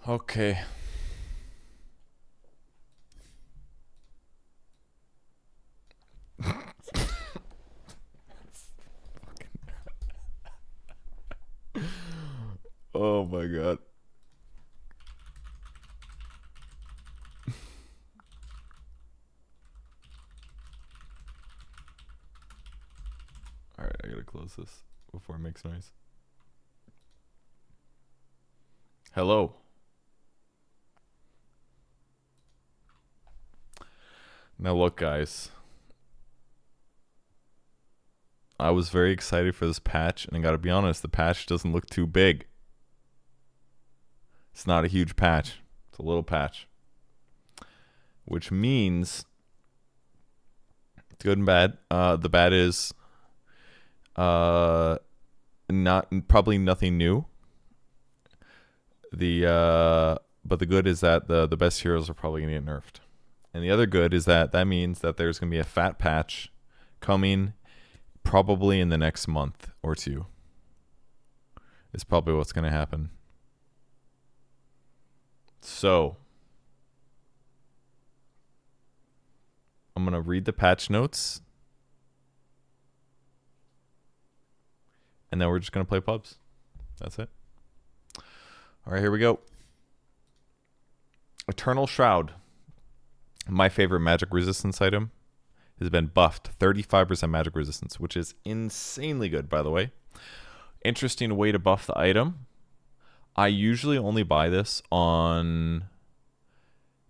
Okay. Oh my god. Alright, I gotta close this before it makes noise. Hello. Now look, guys. I was very excited for this patch, and I gotta be honest, the patch doesn't look too big. It's not a huge patch. It's a little patch. Which means it's good and bad. The bad is not probably nothing new. But the good is that the best heroes are probably gonna get nerfed. And the other good is that means that there's gonna be a fat patch coming probably in the next month or two. Is probably what's gonna happen. So I'm gonna read the patch notes, and then we're just gonna play pubs. That's it. All right, here we go. Eternal Shroud, my favorite magic resistance item, has been buffed 35% magic resistance, which is insanely good, by the way. Interesting way to buff the item. I usually only buy this on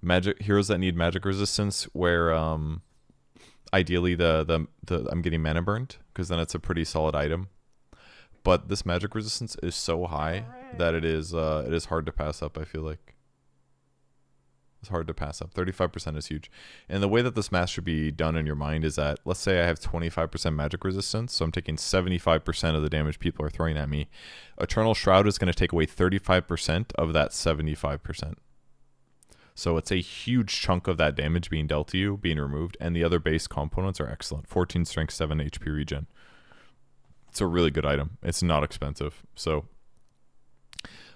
magic heroes that need magic resistance, where ideally the I'm getting mana burned, because then it's a pretty solid item. But this magic resistance is so high that it is hard to pass up. I feel like it's hard to pass up. 35% is huge. And the way that this math should be done in your mind is that, let's say I have 25% magic resistance, so I'm taking 75% of the damage people are throwing at me. Eternal Shroud is going to take away 35% of that 75%. So it's a huge chunk of that damage being dealt to you being removed, and the other base components are excellent. 14 strength, 7 HP regen. It's a really good item. It's not expensive. So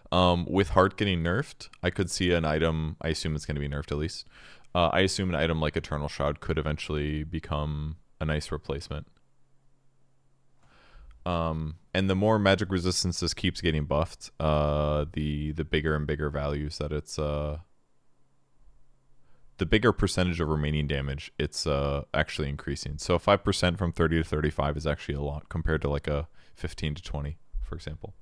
with Heart getting nerfed, I could see an item, I assume it's going to be nerfed at least. I assume an item like Eternal Shroud could eventually become a nice replacement. And the more magic resistance this keeps getting buffed, the bigger and bigger values that it's the bigger percentage of remaining damage it's actually increasing. So 5% from 30 to 35 is actually a lot compared to like a 15 to 20, for example.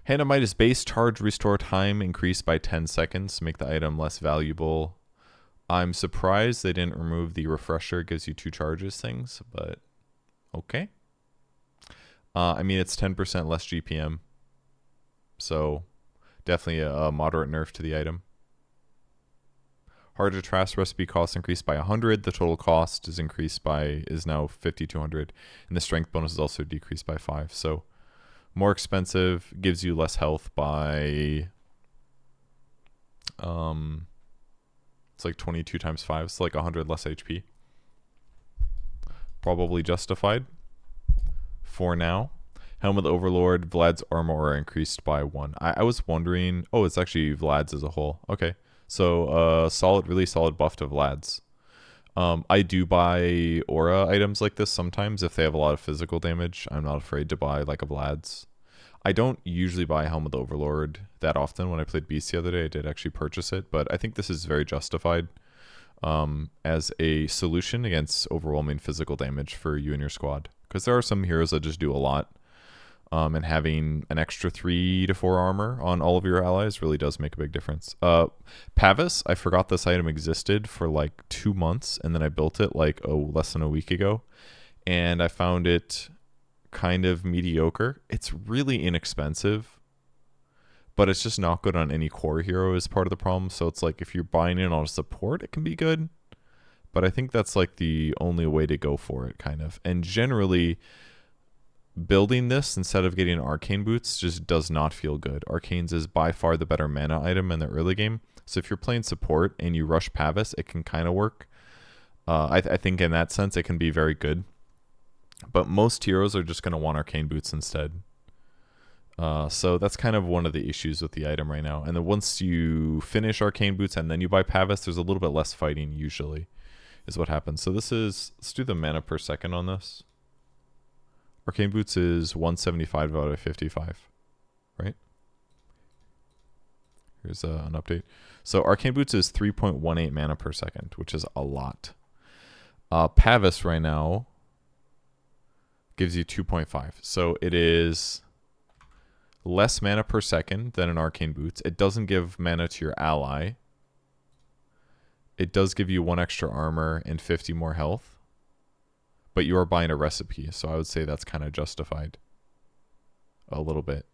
Hand of Midas base charge restore time increased by 10 seconds to make the item less valuable. I'm surprised they didn't remove the refresher, gives you 2 charges things, but okay. I mean, it's 10% less GPM, so definitely a moderate nerf to the item. Hard to Trash recipe cost increased by 100. The total cost is now 5,200, and the strength bonus is also decreased by 5. So more expensive, gives you less health by it's like 22 times 5. It's like 100 less HP. Probably justified for now. Helm of the Overlord, Vlad's armor are increased by 1. I was wondering, oh, it's actually Vlad's as a whole. Okay. So really solid buff to Vlad's. I do buy aura items like this sometimes if they have a lot of physical damage. I'm not afraid to buy like a Vlad's. I don't usually buy Helm of the Overlord that often. When I played Beast the other day, I did actually purchase it, but I think this is very justified as a solution against overwhelming physical damage for you and your squad. Because there are some heroes that just do a lot. And having an extra 3 to 4 armor on all of your allies really does make a big difference. Pavis, I forgot this item existed for like 2 months, and then I built it like less than a week ago, and I found it kind of mediocre. It's really inexpensive, but it's just not good on any core hero is part of the problem. So it's like if you're buying it on a support, it can be good, but I think that's like the only way to go for it, kind of. And generally, building this instead of getting arcane boots just does not feel good. Arcanes is by far the better mana item in the early game. So if you're playing support and you rush Pavis, it can kind of work. I think in that sense, it can be very good. But most heroes are just going to want arcane boots instead. So that's kind of one of the issues with the item right now. And then once you finish Arcane Boots and then you buy Pavis, there's a little bit less fighting usually, is what happens. So this is, let's do the mana per second on this. Arcane Boots is 175 out of 55, right? Here's an update. So Arcane Boots is 3.18 mana per second, which is a lot. Pavis right now gives you 2.5. So it is less mana per second than an Arcane Boots. It doesn't give mana to your ally. It does give you 1 extra armor and 50 more health. But you are buying a recipe, so I would say that's kind of justified. A little bit.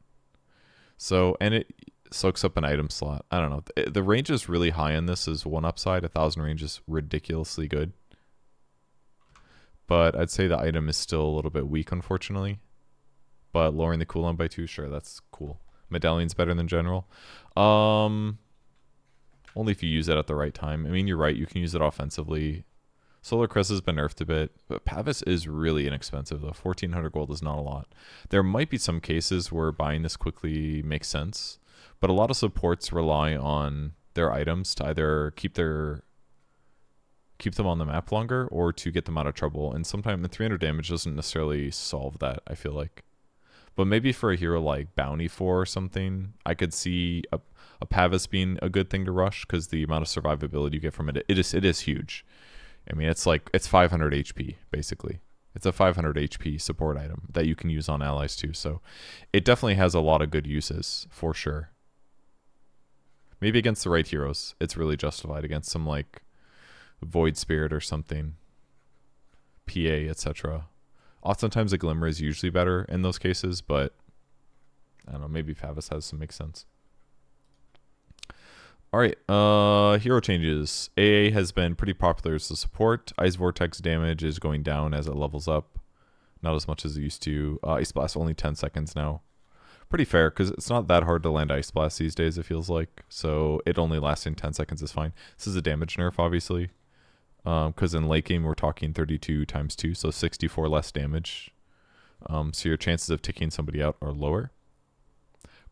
So, and it soaks up an item slot. I don't know. The range is really high on this is one upside. 1,000 range is ridiculously good. But I'd say the item is still a little bit weak, unfortunately. But lowering the cooldown by 2, sure, that's cool. Medallion's better than general. Only if you use it at the right time. I mean, you're right, you can use it offensively. Solar Crest has been nerfed a bit, but Pavis is really inexpensive, though. 1,400 gold is not a lot. There might be some cases where buying this quickly makes sense, but a lot of supports rely on their items to either keep them on the map longer or to get them out of trouble, and sometimes the 300 damage doesn't necessarily solve that, I feel like. But maybe for a hero like Bounty 4 or something, I could see a Pavis being a good thing to rush because the amount of survivability you get from it is huge. I mean, it's 500 HP, basically. It's a 500 HP support item that you can use on allies too. So it definitely has a lot of good uses, for sure. Maybe against the right heroes, it's really justified. Against some like Void Spirit or something, PA, etc. Oftentimes a Glimmer is usually better in those cases, but I don't know, maybe Pavis has some makes sense. Alright, hero changes. AA has been pretty popular as a support. Ice Vortex damage is going down as it levels up. Not as much as it used to. Ice Blast only 10 seconds now. Pretty fair, because it's not that hard to land Ice Blast these days, it feels like. So it only lasting 10 seconds is fine. This is a damage nerf, obviously. Because in late game, we're talking 32 times 2, so 64 less damage. So your chances of taking somebody out are lower.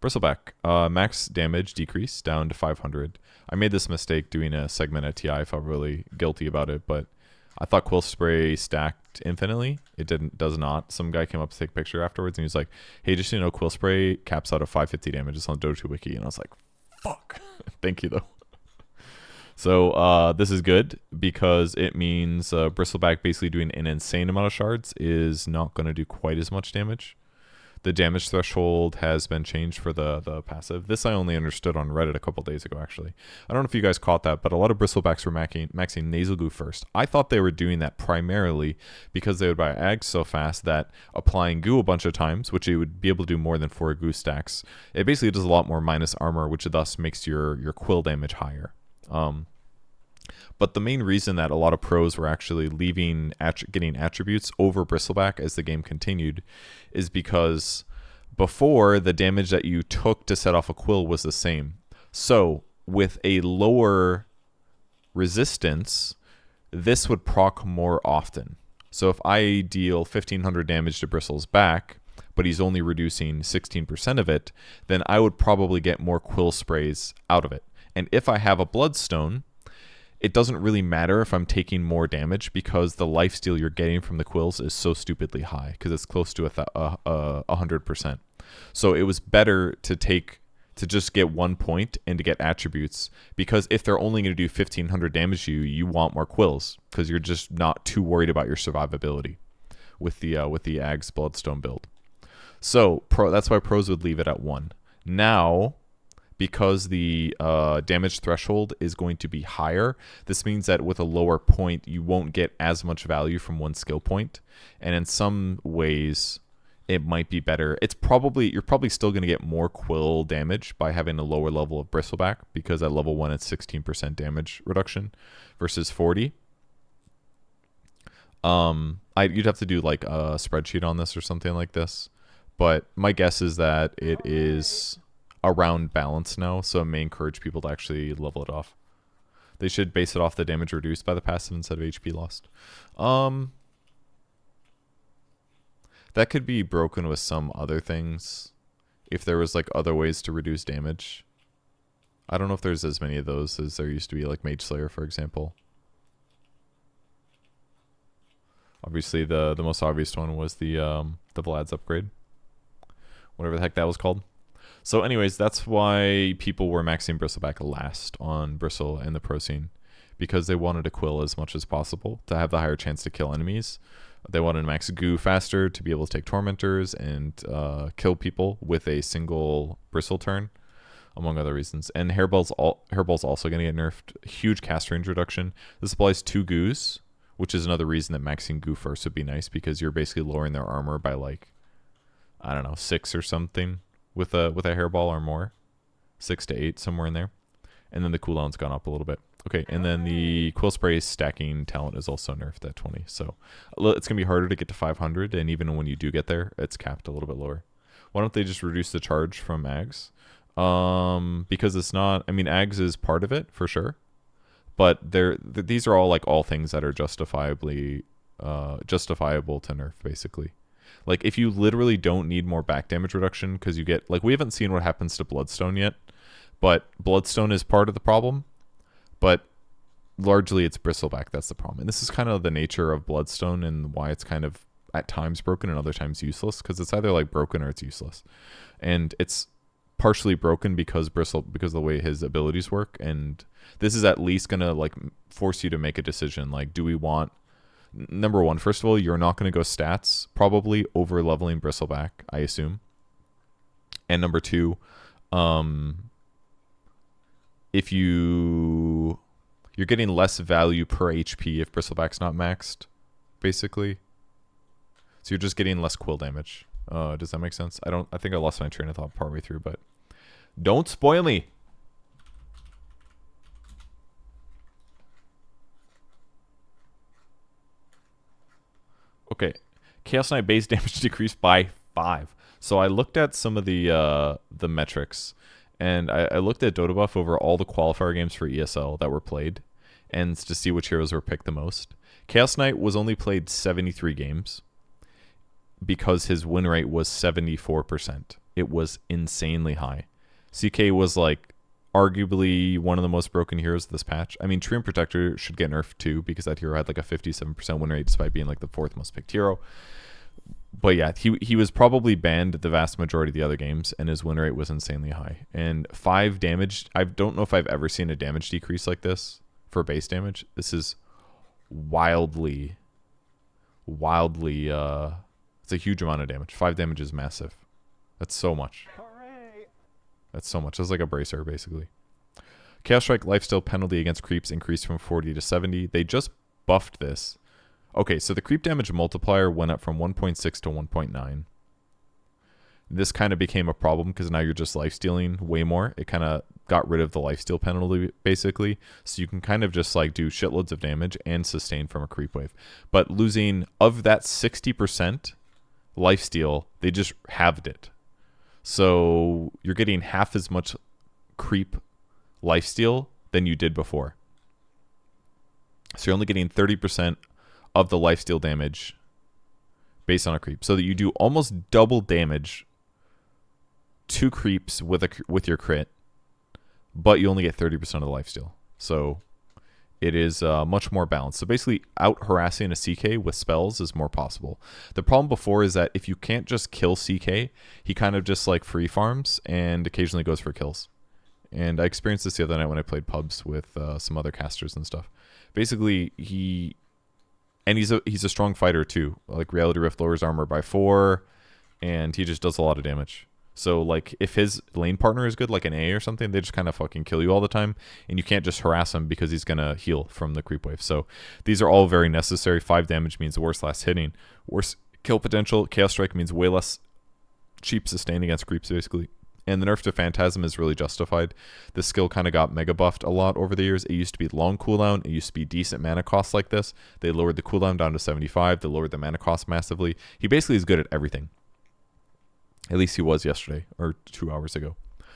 Bristleback, max damage decrease down to 500. I made this mistake doing a segment at TI. I felt really guilty about it, but I thought Quill Spray stacked infinitely. It does not. Some guy came up to take a picture afterwards, and he was like, hey, just so you know, Quill Spray caps out at 550 damage. It's on Dota Wiki. And I was like, fuck. Thank you, though. So this is good because it means Bristleback basically doing an insane amount of shards is not going to do quite as much damage. The damage threshold has been changed for the passive. This I only understood on Reddit a couple days ago, actually. I don't know if you guys caught that, but a lot of Bristlebacks were maxing Nasal Goo first. I thought they were doing that primarily because they would buy Ags so fast that applying Goo a bunch of times, which it would be able to do more than 4 Goo stacks, it basically does a lot more minus armor, which thus makes your Quill damage higher. But the main reason that a lot of pros were actually getting attributes over Bristleback as the game continued is because before, the damage that you took to set off a Quill was the same. So with a lower resistance, this would proc more often. So if I deal 1,500 damage to Bristle's back, but he's only reducing 16% of it, then I would probably get more Quill Sprays out of it. And if I have a Bloodstone, it doesn't really matter if I'm taking more damage because the lifesteal you're getting from the Quills is so stupidly high because it's close to 100%. So it was better to just get 1 point and to get attributes because if they're only going to do 1,500 damage to you, you want more Quills because you're just not too worried about your survivability with the Ags Bloodstone build. So that's why pros would leave it at 1. Now, because the damage threshold is going to be higher, this means that with a lower point, you won't get as much value from one skill point. And in some ways, it might be better. You're probably still going to get more Quill damage by having a lower level of Bristleback because at level 1, it's 16% damage reduction versus 40. You'd have to do like a spreadsheet on this or something like this. But my guess is that it is around balance now, so it may encourage people to actually level it off. They should base it off the damage reduced by the passive instead of HP lost. That could be broken with some other things. if there was like other ways to reduce damage. I don't know if there's as many of those as there used to be, like Mage Slayer, for example. Obviously, the most obvious one was the Vlad's upgrade, whatever the heck that was called. So, anyways, that's why people were maxing Bristleback last on Bristle and the pro scene, because they wanted to quill as much as possible to have the higher chance to kill enemies. They wanted to max Goo faster to be able to take Tormentors and kill people with a single Bristle turn, among other reasons. And Hairball's also going to get nerfed. Huge cast range reduction. This applies to Goos, which is another reason that maxing Goo first would be nice, because you're basically lowering their armor by like, I don't know, 6 or something with a Hairball or more. 6 to 8, somewhere in there. And then the cooldown's gone up a little bit. Okay, and then the Quill Spray stacking talent is also nerfed at 20. So it's going to be harder to get to 500, and even when you do get there, it's capped a little bit lower. Why don't they just reduce the charge from Ags? Because it's not, I mean, Ags is part of it for sure, but these are all like all things that are justifiable to nerf, basically. Like if you literally don't need more back damage reduction because you get, like, we haven't seen what happens to Bloodstone yet, but Bloodstone is part of the problem, but largely it's Bristleback that's the problem. And this is kind of the nature of Bloodstone and why it's kind of at times broken and other times useless, because it's either like broken or it's useless. And it's partially broken because of the way his abilities work, and this is at least gonna like force you to make a decision. Like, do we want, number one, first of all, you're not going to go stats probably over leveling Bristleback, I assume. And number two, if you're getting less value per HP if Bristleback's not maxed, basically. So you're just getting less quill damage. Does that make sense? I think I lost my train of thought partway through, but don't spoil me. Okay, Chaos Knight base damage decreased by 5. So I looked at some of the metrics, and I looked at Dota Buff over all the qualifier games for ESL that were played, and to see which heroes were picked the most. Chaos Knight was only played 73 games because his win rate was 74%. It was insanely high. CK was like arguably one of the most broken heroes of this patch. I mean, Treant Protector should get nerfed too, because that hero had like a 57% win rate despite being like the 4th most picked hero. But yeah, he was probably banned the vast majority of the other games, and his win rate was insanely high. And 5 damage, I don't know if I've ever seen a damage decrease like this for base damage. This is wildly, it's a huge amount of damage. 5 damage is massive. That's so much. That's so much. That's like a bracer, basically. Chaos Strike lifesteal penalty against creeps increased from 40 to 70. They just buffed this. Okay, so the creep damage multiplier went up from 1.6 to 1.9. This kind of became a problem because now you're just lifestealing way more. It kind of got rid of the lifesteal penalty, basically. So you can kind of just like do shitloads of damage and sustain from a creep wave. But losing, of that 60% lifesteal, they just halved it. So you're getting half as much creep lifesteal than you did before. So you're only getting 30% of the lifesteal damage based on a creep. So that you do almost double damage to creeps with your crit, but you only get 30% of the lifesteal. So it is much more balanced. So basically, out harassing a CK with spells is more possible. The problem before is that if you can't just kill CK, he kind of just like free farms and occasionally goes for kills. And I experienced this the other night when I played pubs with some other casters and stuff. Basically, he's a strong fighter too. Like Reality Rift lowers armor by 4, and he just does a lot of damage. So, like, if his lane partner is good, like an A or something, they just kind of fucking kill you all the time, and you can't just harass him because he's going to heal from the creep wave. So, these are all very necessary. 5 damage means worse last hitting. Worse kill potential. Chaos Strike means way less cheap sustain against creeps, basically. And the nerf to Phantasm is really justified. This skill kind of got mega buffed a lot over the years. It used to be long cooldown. It used to be decent mana cost like this. They lowered the cooldown down to 75. They lowered the mana cost massively. He basically is good at everything. At least he was yesterday, or 2 hours ago.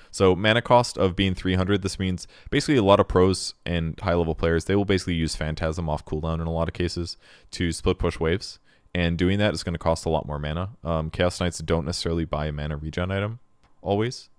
So mana cost of being 300, this means basically a lot of pros and high-level players, they will basically use Phantasm off cooldown in a lot of cases to split push waves. And doing that is going to cost a lot more mana. Chaos Knights don't necessarily buy a mana regen item always.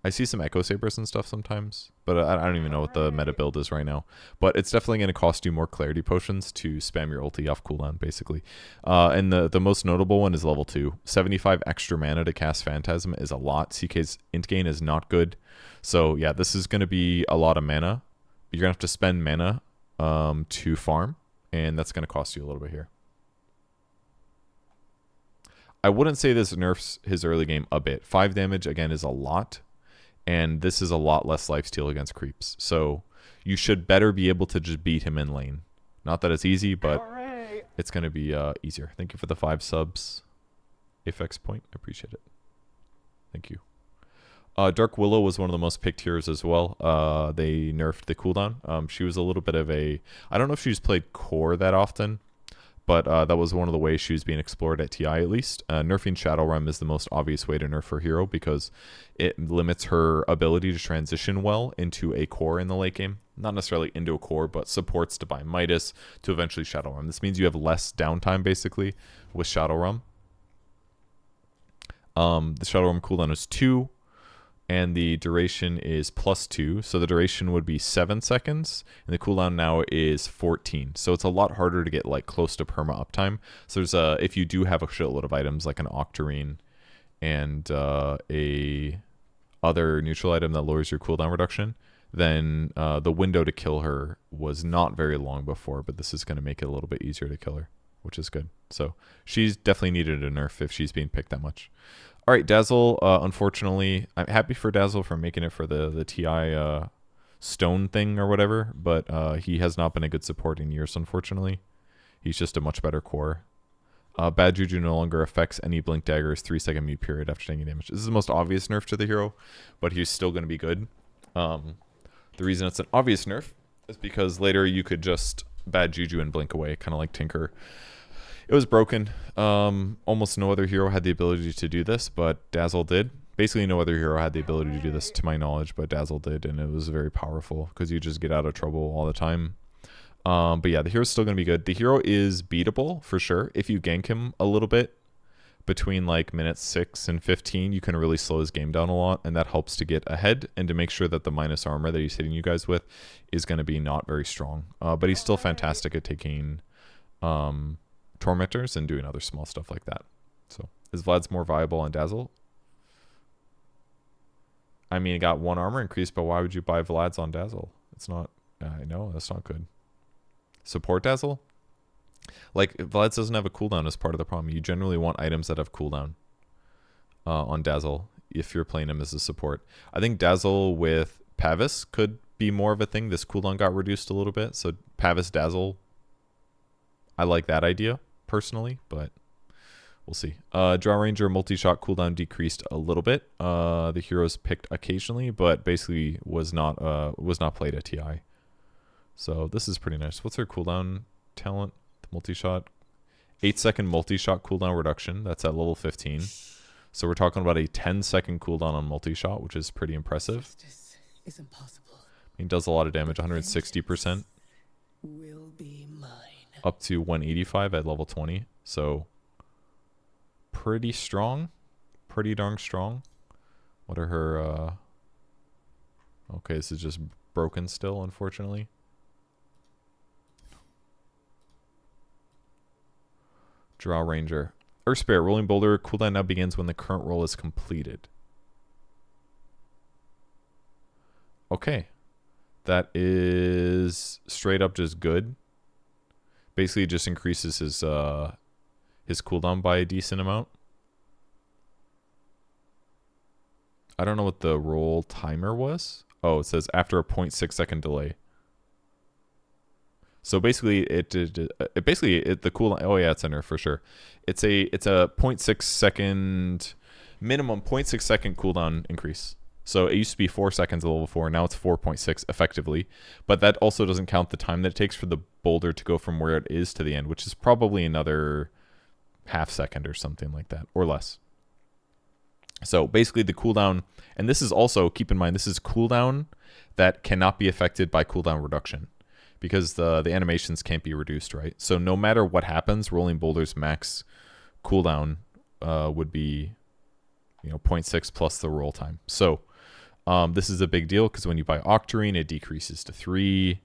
I see some Echo Sabers and stuff sometimes, but I don't even know what the meta build is right now. But it's definitely going to cost you more Clarity Potions to spam your ulti off cooldown, basically. And the most notable one is level 2. 75 extra mana to cast Phantasm is a lot. CK's int gain is not good. So yeah, this is going to be a lot of mana. You're going to have to spend mana to farm, and that's going to cost you a little bit here. I wouldn't say this nerfs his early game a bit. 5 damage, again, is a lot. And this is a lot less lifesteal against creeps. So you should better be able to just beat him in lane. Not that it's easy, but it's going to be easier. Thank you for the 5 subs. Apex Point, I appreciate it. Thank you. Dark Willow was one of the most picked heroes as well. They nerfed the cooldown. She was a little bit of a... I don't know if she's played core that often, but that was one of the ways she was being explored at TI at least. Nerfing Shadow Realm is the most obvious way to nerf her hero because it limits her ability to transition well into a core in the late game. Not necessarily into a core, but supports Divine Midas to eventually Shadow Realm. This means you have less downtime basically with Shadow Realm. The Shadow Realm cooldown is 2. And the duration is +2, so the duration would be 7 seconds, and the cooldown now is 14. So it's a lot harder to get like close to perma uptime. So there's if you do have a shitload of items like an Octarine and a other neutral item that lowers your cooldown reduction, then the window to kill her was not very long before, but this is going to make it a little bit easier to kill her, which is good. So she's definitely needed a nerf if she's being picked that much. All right, Dazzle, unfortunately, I'm happy for Dazzle for making it for the TI stone thing or whatever, but he has not been a good support in years, unfortunately. He's just a much better core. Bad Juju no longer affects any Blink Dagger's 3-second mute period after taking damage. This is the most obvious nerf to the hero, but he's still going to be good. The reason it's an obvious nerf is because later you could just Bad Juju and blink away, kind of like Tinker. It was broken. Almost no other hero had the ability to do this, but Dazzle did. Basically, no other hero had the ability to do this, to my knowledge, but Dazzle did, and it was very powerful because you just get out of trouble all the time. But yeah, the hero's still going to be good. The hero is beatable, for sure. If you gank him a little bit between like minutes 6 and 15, you can really slow his game down a lot, and that helps to get ahead and to make sure that the minus armor that he's hitting you guys with is going to be not very strong. But he's still fantastic at taking... Tormentors and doing other small stuff like that. So is Vlad's more viable on Dazzle? I mean, it got 1 armor increase, but why would you buy Vlad's on Dazzle? It's not... I know, that's not good. Support Dazzle? Like, Vlad's doesn't have a cooldown as part of the problem. You generally want items that have cooldown on Dazzle if you're playing him as a support. I think Dazzle with Pavis could be more of a thing. This cooldown got reduced a little bit, so Pavis Dazzle, I like that idea personally, but we'll see. Draw Ranger multi-shot cooldown decreased a little bit. The heroes picked occasionally, but basically was not played at TI. So this is pretty nice. What's her cooldown talent? The multi-shot, 8-second multi-shot cooldown reduction. That's at level 15. So we're talking about a 10-second cooldown on multi-shot, which is pretty impressive. Justice is impossible. He does a lot of damage, 160%. Will be mine. Up to 185 at level 20. So pretty strong. Pretty darn strong. What are her... Okay, this is just broken still, unfortunately. Draw Ranger. Earth Spirit, Rolling Boulder. Cooldown now begins when the current roll is completed. Okay. That is straight up just good. Basically just increases his cooldown by a decent amount. I don't know what the roll timer was. Oh, it says after a 0.6 second delay. So basically the cooldown. Oh yeah, it's in there for sure. It's a 0.6 second minimum 0.6 second cooldown increase. So it used to be 4 seconds at level 4. Now it's 4.6 effectively. But that also doesn't count the time that it takes for the boulder to go from where it is to the end, which is probably another half second or something like that, or less. So basically the cooldown, and this is also, keep in mind, this is cooldown that cannot be affected by cooldown reduction because the animations can't be reduced, right? So no matter what happens, Rolling Boulder's max cooldown would be You know, 0.6 plus the roll time. So this is a big deal because when you buy Octarine, it decreases to 3.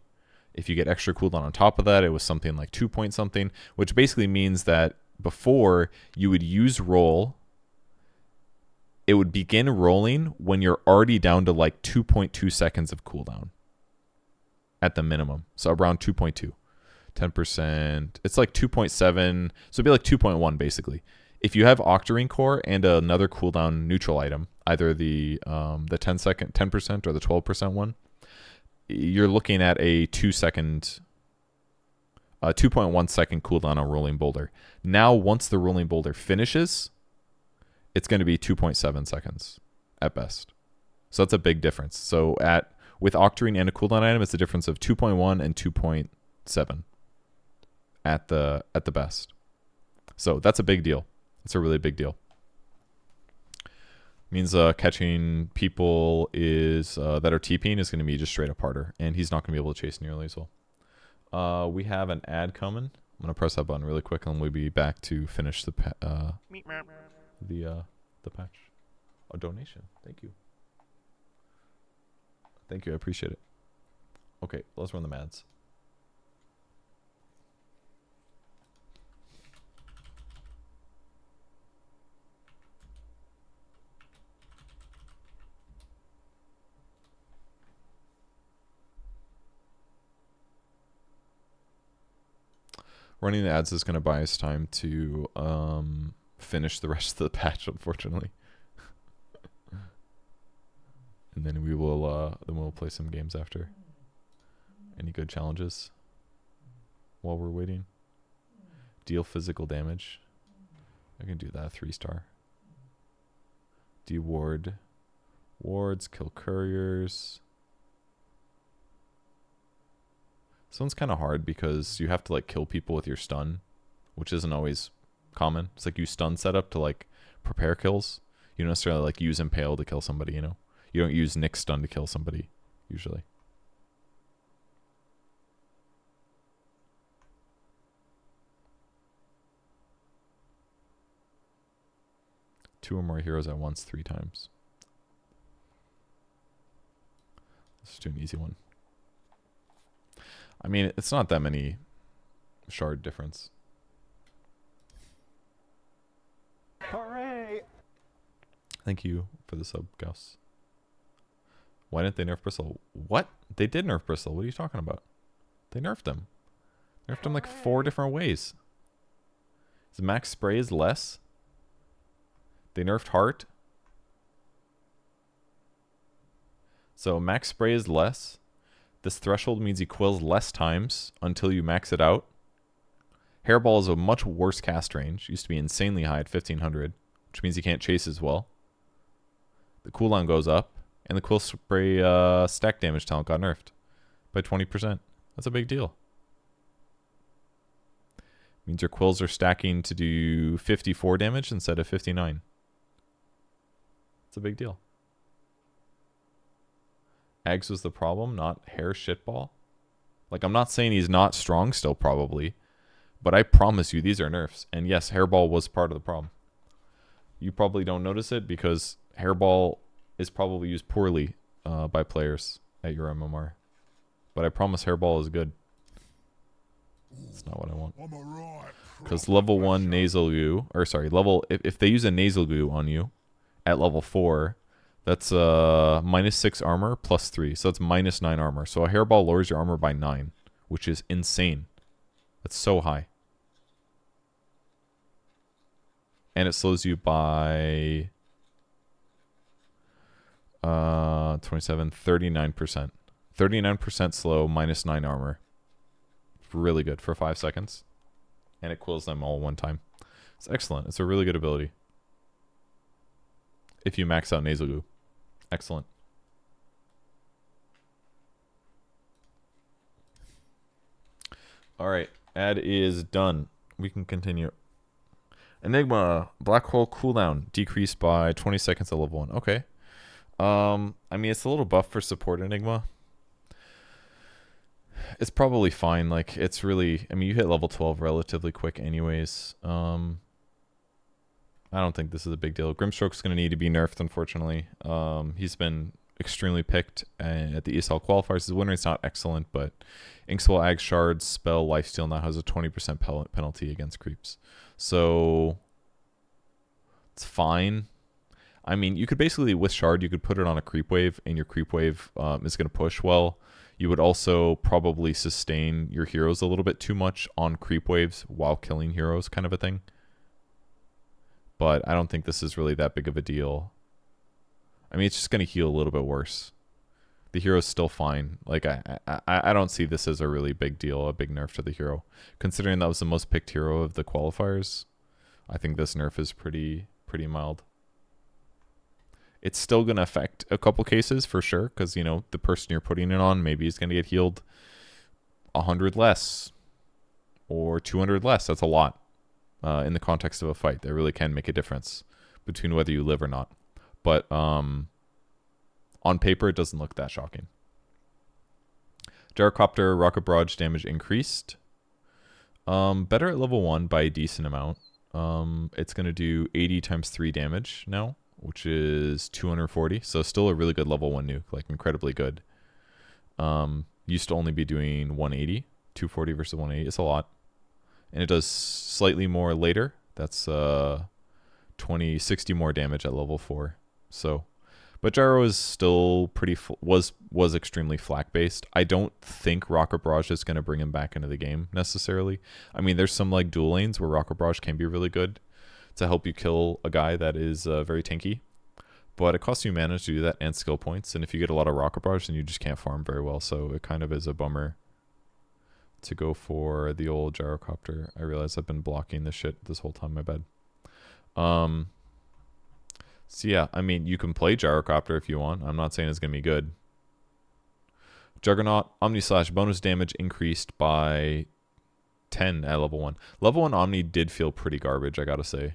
If you get extra cooldown on top of that, it was something like 2 point something, which basically means that before you would use roll, it would begin rolling when you're already down to like 2.2 seconds of cooldown at the minimum. So around 2.2, 10%. It's like 2.7. So it'd be like 2.1 basically. If you have Octarine Core and another cooldown neutral item, either the 10% or the 12% one, you're looking at a 2.1 second cooldown on Rolling Boulder. Now, once the Rolling Boulder finishes, it's going to be 2.7 seconds at best. So that's a big difference. So with Octarine and a cooldown item, it's a difference of 2.1 and 2.7 at the best. So that's a big deal. It's a really big deal. Means catching people is that are TPing is going to be just straight up harder, and he's not going to be able to chase nearly as well. We have an ad coming. I'm going to press that button really quick, and we'll be back to finish the patch. A donation. Thank you. Thank you. I appreciate it. Okay, let's run the mads. Running the ads is going to buy us time to finish the rest of the patch, unfortunately. And then we'll play some games after. Any good challenges while we're waiting? Deal physical damage. I can do that. 3-star. Deward wards, kill couriers. This one's kind of hard because you have to like kill people with your stun, which isn't always common. It's like you stun setup to like prepare kills. You don't necessarily like use impale to kill somebody, you know? You don't use Nick stun to kill somebody, usually. Two or more heroes at once 3 times. Let's do an easy one. I mean, it's not that many shard difference. Hooray! Thank you for the sub, Gus. Why didn't they nerf Bristle? What? They did nerf Bristle. What are you talking about? They nerfed him. Nerfed him like 4 different ways. Is max sprays less? They nerfed Heart. So max spray is less. This threshold means he quills less times until you max it out. Hairball is a much worse cast range. Used to be insanely high at 1500, which means he can't chase as well. The cooldown goes up, and the quill spray stack damage talent got nerfed by 20%. That's a big deal. Means your quills are stacking to do 54 damage instead of 59. It's a big deal. Ags was the problem, not hair shitball. Like, I'm not saying he's not strong still, probably. But I promise you, these are nerfs. And yes, hairball was part of the problem. You probably don't notice it because hairball is probably used poorly by players at your MMR. But I promise hairball is good. That's not what I want. Because level 1 nasal goo, or sorry, if they use a nasal goo on you at level 4, that's -6 armor plus 3. So that's -9 armor. So a hairball lowers your armor by 9, which is insane. That's so high. And it slows you by 27, 39%. 39% slow, -9 armor. Really good for 5 seconds. And it quills them all one time. It's excellent. It's a really good ability. If you max out nasal goo. Excellent. Alright, ad is done. We can continue. Enigma, black hole cooldown decreased by 20 seconds at level 1. Okay. I mean, it's a little buff for support Enigma. It's probably fine. Like, it's really, I mean, you hit level 12 relatively quick anyways. I I don't think this is a big deal. Grimstroke's going to need to be nerfed, unfortunately. He's been extremely picked at the ESL qualifiers. His win rate's not excellent, but Inkswell Ag Shard's spell Lifesteal now has a 20% penalty against creeps. So it's fine. I mean, you could basically, with Shard, you could put it on a creep wave, and your creep wave is going to push well. You would also probably sustain your heroes a little bit too much on creep waves while killing heroes, kind of a thing. But I don't think this is really that big of a deal. I mean, it's just going to heal a little bit worse. The hero's still fine. Like, I don't see this as a really big deal, a big nerf to the hero. Considering that was the most picked hero of the qualifiers, I think this nerf is pretty mild. It's still going to affect a couple cases for sure, because, you know, the person you're putting it on maybe is going to get healed 100 less or 200 less. That's a lot in the context of a fight. That really can make a difference between whether you live or not. But on paper, it doesn't look that shocking. Gyrocopter rocket barrage damage increased. Better at level 1 by a decent amount. It's going to do 80 times 3 damage now, which is 240. So still a really good level 1 nuke, like incredibly good. Used to only be doing 180. 240 versus 180. It's a lot. And it does slightly more later. That's 60 more damage at level 4. So, but Gyro is still pretty was extremely flak based. I don't think Rocket Barrage is going to bring him back into the game necessarily. I mean, there's some like dual lanes where Rocket Barrage can be really good to help you kill a guy that is very tanky, but it costs you mana to do that and skill points. And if you get a lot of Rocket Barrage, then you just can't farm very well. So it kind of is a bummer to go for the old Gyrocopter. I realize I've been blocking this shit this whole time. My bad. So yeah, I mean, you can play Gyrocopter if you want. I'm not saying it's going to be good. Juggernaut, Omni Slash bonus damage increased by 10 at level 1. Level 1 Omni did feel pretty garbage, I gotta say.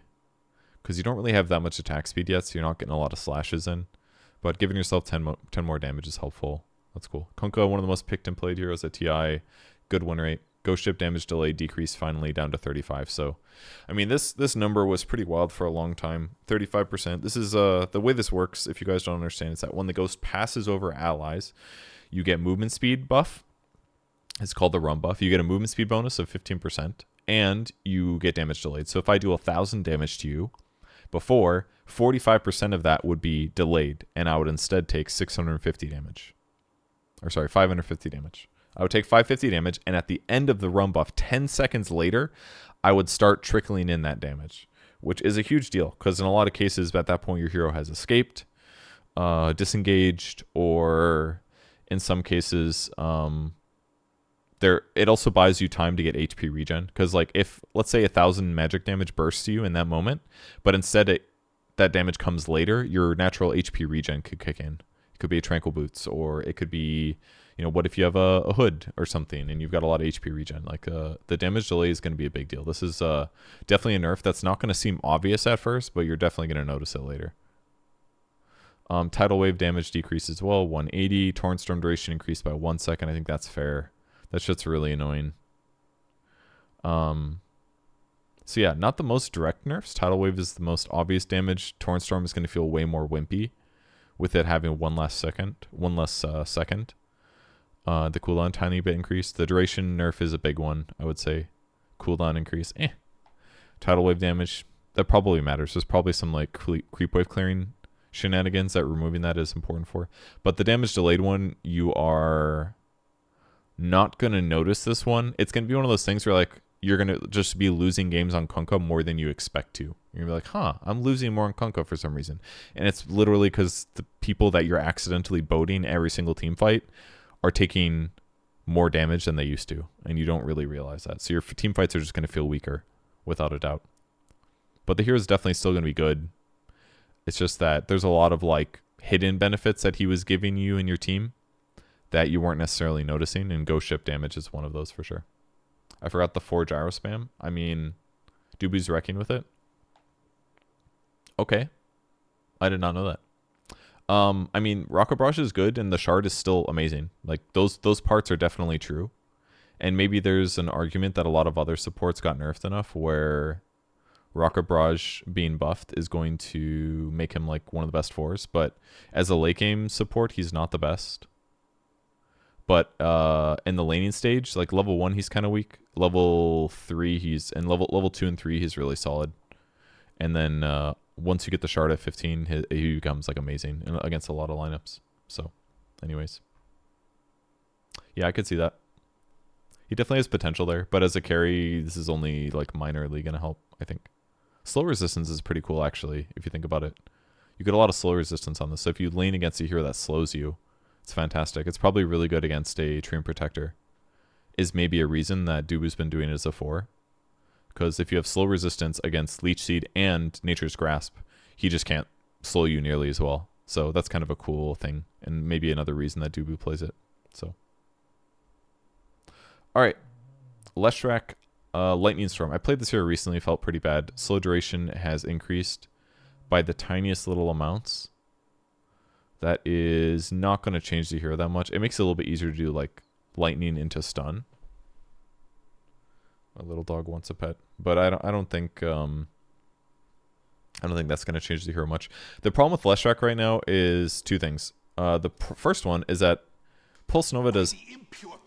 Because you don't really have that much attack speed yet, so you're not getting a lot of slashes in. But giving yourself 10 more damage is helpful. That's cool. Kunkka, one of the most picked and played heroes at TI. Good win rate. Ghost Ship damage delay decreased finally down to 35. So, I mean, this number was pretty wild for a long time. 35%. This is the way this works, if you guys don't understand, is that when the Ghost passes over allies, you get movement speed buff. It's called the run buff. You get a movement speed bonus of 15%, and you get damage delayed. So if I do 1,000 damage to you before, 45% of that would be delayed, and I would instead take 650 damage. Or sorry, 550 damage. I would take 550 damage, and at the end of the run buff, 10 seconds later, I would start trickling in that damage, which is a huge deal, because in a lot of cases, at that point, your hero has escaped, disengaged, or in some cases, it also buys you time to get HP regen, because like if, let's say 1,000 magic damage bursts you in that moment, but instead that damage comes later, your natural HP regen could kick in. It could be a Tranquil Boots, or it could be, you know, what if you have a hood or something and you've got a lot of HP regen? Like the damage delay is going to be a big deal. This is definitely a nerf that's not going to seem obvious at first, but you're definitely going to notice it later. Tidal Wave damage decreased as well, 180. Torrent Storm duration increased by 1 second. I think that's fair. That shit's really annoying. So yeah, not the most direct nerfs. Tidal Wave is the most obvious damage. Torrent Storm is going to feel way more wimpy with it having one less second. The cooldown tiny bit increased. The duration nerf is a big one, I would say. Cooldown increase, Tidal Wave damage, that probably matters. There's probably some like creep wave clearing shenanigans that removing that is important for. But the damage delayed one, you are not going to notice this one. It's going to be one of those things where like you're going to just be losing games on Kunkka more than you expect to. You're going to be like, I'm losing more on Kunkka for some reason. And it's literally because the people that you're accidentally boating every single team fight are taking more damage than they used to, and you don't really realize that. So your team fights are just going to feel weaker, without a doubt. But the hero is definitely still going to be good. It's just that there's a lot of like hidden benefits that he was giving you and your team that you weren't necessarily noticing, and Ghost Ship damage is one of those for sure. I forgot the 4 gyro spam. I mean, Doobie's wrecking with it. Okay. I did not know that. I mean, Rocket Barrage is good, and the Shard is still amazing. Like, those parts are definitely true. And maybe there's an argument that a lot of other supports got nerfed enough where Rocket Barrage being buffed is going to make him like one of the best fours, but as a late game support, he's not the best. But in the laning stage, like level 1, he's kind of weak. Level 3, and level 2 and 3, he's really solid. And then once you get the shard at 15, he becomes like amazing against a lot of lineups. So, anyways, yeah, I could see that. He definitely has potential there, but as a carry, this is only like minorly gonna help, I think. Slow resistance is pretty cool, actually, if you think about it. You get a lot of slow resistance on this, so if you lane against a hero that slows you, it's fantastic. It's probably really good against a Treant Protector. Is maybe a reason that Dubu's been doing it as a 4. Because if you have slow resistance against Leech Seed and Nature's Grasp, he just can't slow you nearly as well. So that's kind of a cool thing, and maybe another reason that Dubu plays it. So, all right, Leshrac, Lightning Storm. I played this hero recently, felt pretty bad. Slow duration has increased by the tiniest little amounts. That is not going to change the hero that much. It makes it a little bit easier to do like lightning into stun. My little dog wants a pet, but I don't think that's going to change the hero much. The problem with Leshrac right now is two things. The first one is that Pulse Nova does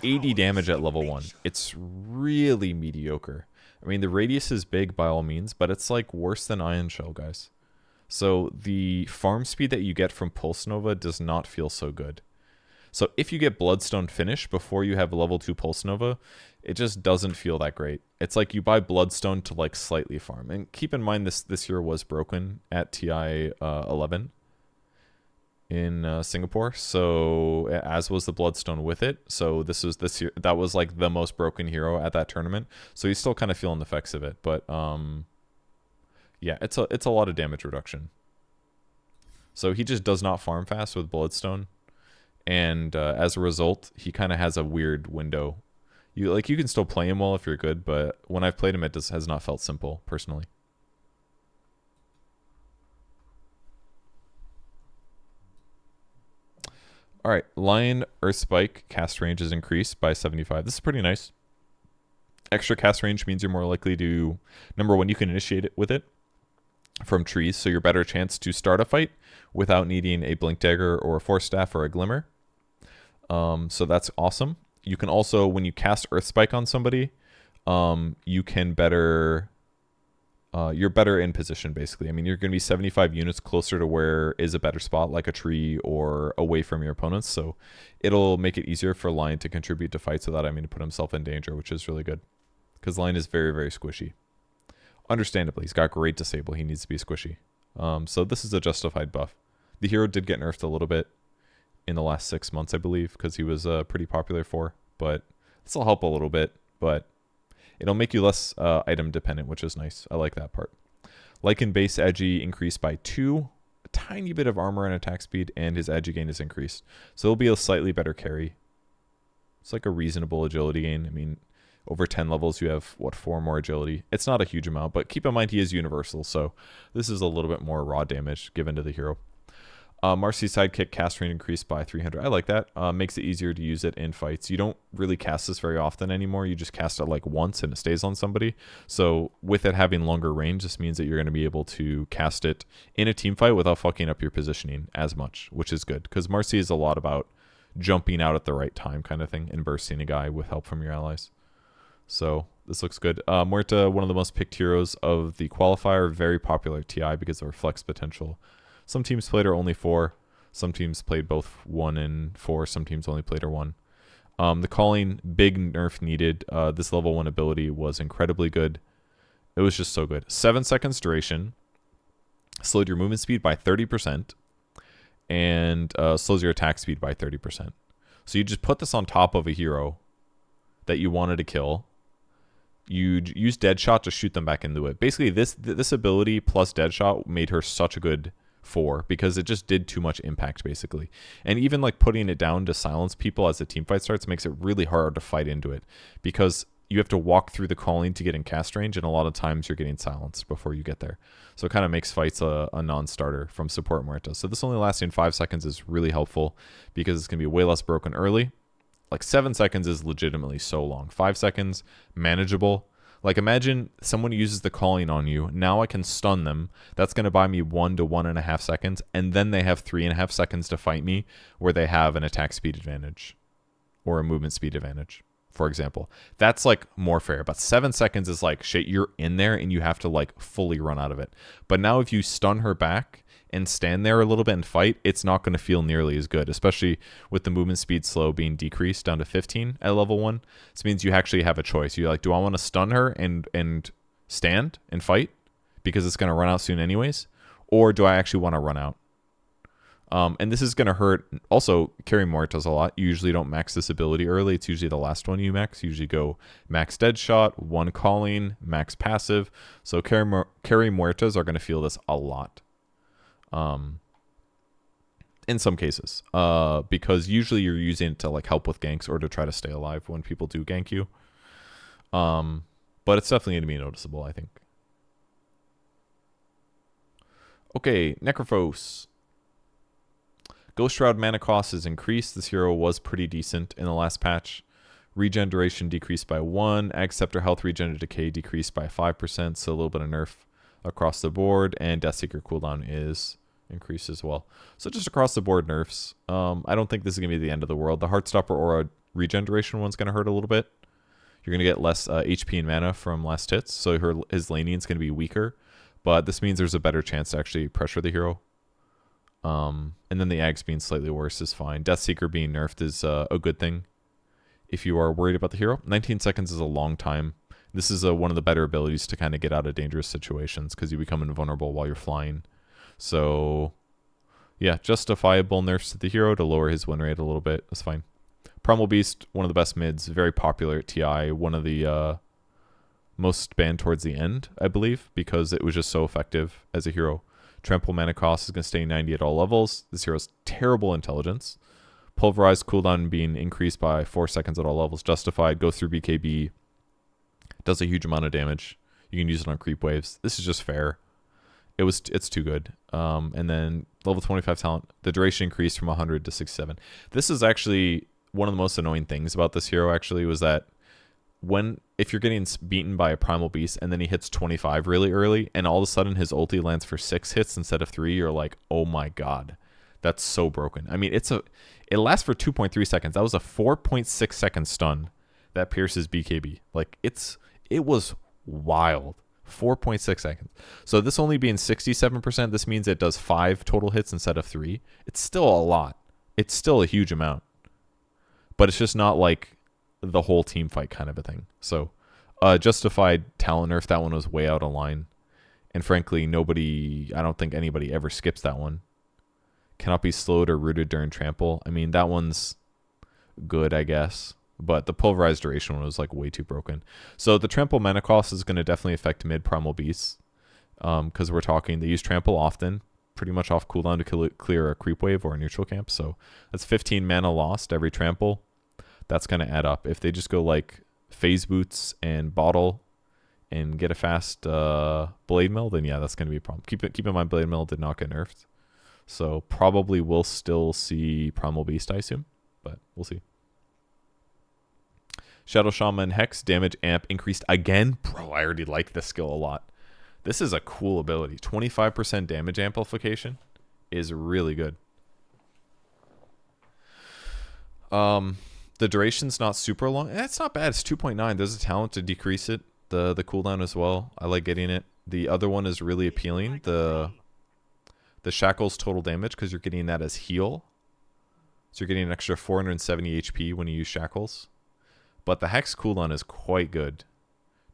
80 damage at level 1. It's really mediocre. I mean, the radius is big by all means, but it's like worse than Ion Shell, guys. So the farm speed that you get from Pulse Nova does not feel so good. So if you get Bloodstone finish before you have a level 2 Pulse Nova, it just doesn't feel that great. It's like you buy Bloodstone to like slightly farm. And keep in mind this hero was broken at TI 11 in Singapore. So as was the Bloodstone with it. So this year that was like the most broken hero at that tournament. So he's still kind of feeling the effects of it, but yeah, it's a lot of damage reduction. So he just does not farm fast with Bloodstone, and as a result, he kind of has a weird window. You can still play him well if you're good, but when I've played him, it has not felt simple personally. All right, Lion Earth Spike cast range is increased by 75. This is pretty nice. Extra cast range means you're more likely to, number one, you can initiate it with it from trees, so you're better chance to start a fight without needing a Blink Dagger or a Force Staff or a Glimmer. So that's awesome. You can also, when you cast Earth Spike on somebody, you can better, you're better in position, basically. I mean, you're going to be 75 units closer to where is a better spot, like a tree or away from your opponents. So it'll make it easier for Lion to contribute to fights without having to put himself in danger, which is really good. Because Lion is very, very squishy. Understandably, he's got great disable. He needs to be squishy. So this is a justified buff. The hero did get nerfed a little bit in the last 6 months, I believe, because he was pretty popular for. But this will help a little bit, but it'll make you less item dependent, which is nice. I like that part. Lycan base edgy increased by 2, a tiny bit of armor and attack speed, and his edgy gain is increased. So it'll be a slightly better carry. It's like a reasonable agility gain. I mean, over 10 levels, you have, 4 more agility. It's not a huge amount, but keep in mind he is universal, so this is a little bit more raw damage given to the hero. Marcy's sidekick cast range increased by 300. I like that. Makes it easier to use it in fights. You don't really cast this very often anymore. You just cast it like once and it stays on somebody. So with it having longer range, this means that you're going to be able to cast it in a team fight without fucking up your positioning as much, which is good. Because Marcy is a lot about jumping out at the right time kind of thing and bursting a guy with help from your allies. So this looks good. Muerta, one of the most picked heroes of the qualifier, very popular at TI because of her flex potential. Some teams played her only 4. Some teams played both 1 and 4. Some teams only played her 1. The calling, big nerf needed. This level 1 ability was incredibly good. It was just so good. 7 seconds duration. Slowed your movement speed by 30%. And slows your attack speed by 30%. So you just put this on top of a hero that you wanted to kill. You use Deadshot to shoot them back into it. Basically, this ability plus Deadshot made her such a good 4 because it just did too much impact, basically. And even like putting it down to silence people as the team fight starts makes it really hard to fight into it because you have to walk through the calling to get in cast range, and a lot of times you're getting silenced before you get there. So it kind of makes fights a non-starter from support Muerta. So this only lasting 5 seconds is really helpful because it's going to be way less broken early. Like 7 seconds is legitimately so long. 5 seconds, manageable. Like imagine someone uses the calling on you. Now I can stun them. That's going to buy me 1 to 1.5 seconds. And then they have 3.5 seconds to fight me where they have an attack speed advantage or a movement speed advantage, for example. That's like more fair. But 7 seconds is like, shit, you're in there and you have to like fully run out of it. But now if you stun her back and stand there a little bit and fight, it's not going to feel nearly as good, especially with the movement speed slow being decreased down to 15 at level 1. This means you actually have a choice. You're like, do I want to stun her and stand and fight because it's going to run out soon anyways? Or do I actually want to run out? And this is going to hurt. Also, carry Muertas a lot. You usually don't max this ability early. It's usually the last one you max. You usually go max dead shot, 1 calling, max passive. So carry Muertas are going to feel this a lot. In some cases, because usually you're using it to like help with ganks or to try to stay alive when people do gank you. But it's definitely going to be noticeable, I think. Okay, Necrophos. Ghost Shroud mana cost is increased. This hero was pretty decent in the last patch. Regen duration decreased by 1. Ag Scepter health regen and decay decreased by 5%, so a little bit of nerf across the board. And Deathseeker cooldown is increased as well. So just across the board nerfs. I don't think this is going to be the end of the world. The Heartstopper Aura regen duration one's going to hurt a little bit. You're going to get less HP and mana from last hits, so his laning's going to be weaker. But this means there's a better chance to actually pressure the hero. And then the Ags being slightly worse is fine. Deathseeker being nerfed is a good thing if you are worried about the hero. 19 seconds is a long time. This is one of the better abilities to kind of get out of dangerous situations because you become invulnerable while you're flying. So, yeah, justifiable nerfs to the hero to lower his win rate a little bit. That's fine. Primal Beast, one of the best mids, very popular at TI. One of the most banned towards the end, I believe, because it was just so effective as a hero. Trample mana cost is going to stay 90 at all levels. This hero's terrible intelligence. Pulverized cooldown being increased by 4 seconds at all levels. Justified, go through BKB. Does a huge amount of damage. You can use it on creep waves. This is just fair. It's too good. And then level 25 talent, the duration increased from 100 to 67. This is actually one of the most annoying things about this hero actually was that if you're getting beaten by a Primal Beast and then he hits 25 really early and all of a sudden his ulti lands for 6 hits instead of 3, you're like, oh my god, that's so broken. I mean, it lasts for 2.3 seconds. That was a 4.6 second stun that pierces BKB. Like, it was wild. 4.6 seconds. So this only being 67%, this means it does 5 total hits instead of 3. It's still a lot. It's still a huge amount. But it's just not like the whole team fight kind of a thing. So justified talent nerf, that one was way out of line. And frankly, I don't think anybody ever skips that one. Cannot be slowed or rooted during trample. I mean, that one's good, I guess. But the pulverized duration one was like way too broken. So the trample mana cost is going to definitely affect mid primal beasts. Because they use trample often, pretty much off cooldown to clear a creep wave or a neutral camp. So that's 15 mana lost every trample. That's going to add up. If they just go like phase boots and bottle and get a fast blade mill, then yeah, that's going to be a problem. Keep in mind, blade mill did not get nerfed. So probably we'll still see primal beast, I assume. But we'll see. Shadow Shaman Hex damage amp increased again. Bro, I already like this skill a lot. This is a cool ability. 25% damage amplification is really good. The duration's not super long. It's not bad. It's 2.9. There's a talent to decrease it. The cooldown as well. I like getting it. The other one is really appealing. The Shackles total damage, because you're getting that as heal. So you're getting an extra 470 HP when you use Shackles. But the Hex cooldown is quite good.